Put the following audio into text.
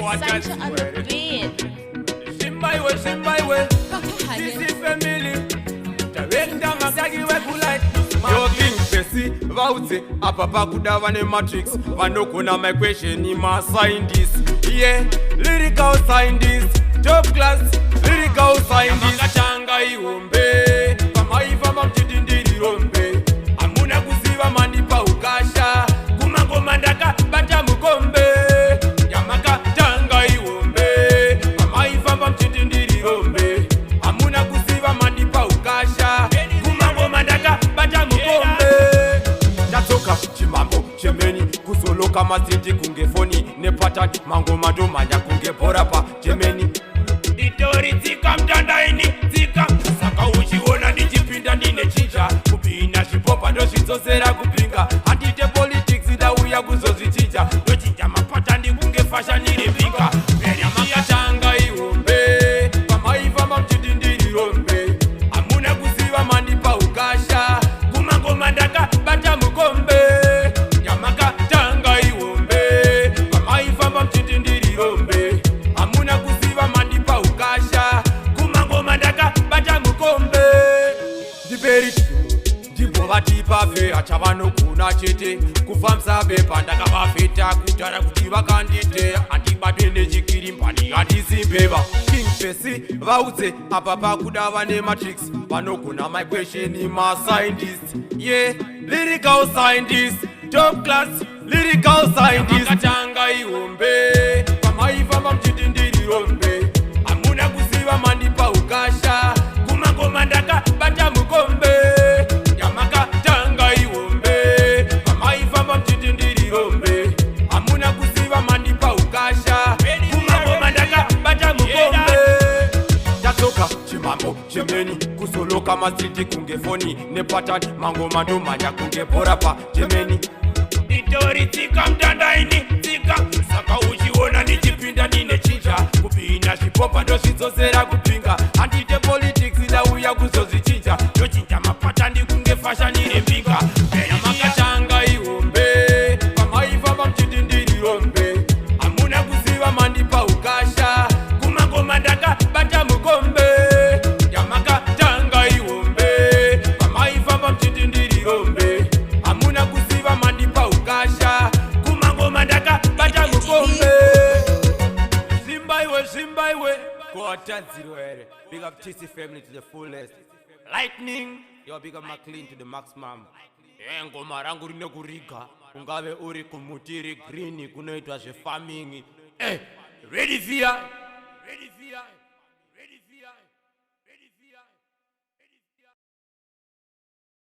Sancho on the beat. Zimbabwe, this is family. Director Magagi Wekulite. Yo King Pesi, Vauze, Apapa Kudava ne Matrix. Vanokuna my question, Ima scientist. Yeah, lyrical scientist. Top class, lyrical scientist. Makachanga iombe, Pamaiva Mamchitindiri Rombe. Amuna kusiva manipa ukasha. Kumango mandaka, bata mukombe. Yamaka tanga iombe. Pamaiva Mamchitindiri Rombe. Amuna kusiva manipa ukasha. Kumango mandaka, bata mukombe. Tatoka, chimambo, chemeni. Kusoloka maziti kungefoni. Nepatati, mango madomanya kungeporapa. Chemeni. Itori tika mtandaini tika saka uchiona ndichipinda ndine chicha kupina shipopa ndo shizosera kupinga handite politics ndauya kuzozichicha ndochinja mapata ndikunge fasha niripinga mberi makatanga iombe pamaiva mamchitindiri rombe amuna kuziva mandipa ukasha kumangoma ndaka bata mukombe yamakatanga iombe pamaiva mamchitindiri rombe amuna kuziva mandipa ukasha kumangoma ndaka bata mukombe ndiberi ndipo vatipafe achavanokuna chete kufamsa bepa ndakavafeta kutara kuti vakandite andibatwe nechikirimbani handisimbeva King Pesi vaudze apa pakudava nematrix vanogona my question mascientist yeah lyrical scientist top class lyrical scientist makatanga iombe pamaifamba mchitindiri rombe amuna kuziva mandipa ukasha kumangoma ndaka bata mukombe yamakatanga iombe pamaifamba mchitindiri rombe amuna kuziva mandipa ukasha kumangoma ndaka bata mukombe tatoka chimambo chemeni kusoloka maziti kungefoni nepatani mangoma ndomanya kungeporapa chemeni itori tika mtandaini tika saka uchiona ndichipinda ndine chicha kupinda shipopa ndo shizosera kupinga handite politics ndauya kuzozichicha ndochinja mapata ndikunge fasha nirepinga mberi makatanga iombe pamaiva pamchitindiri rombe amuna kuziva mandipa ukasha kumangoma ndaka bata mukombe yamakatanga iombe pamaiva pamchitindiri rombe amuna kuziva mandipa ukasha kumangoma ndaka bata mukombe Zimbabwe Quarter zero ere. Big up TC family to the fullest. Lightning yo big up McLean to the maximum. Ngoma rangu rine kuriga ungave uri kumutiri green kunoitwa zve farming ready via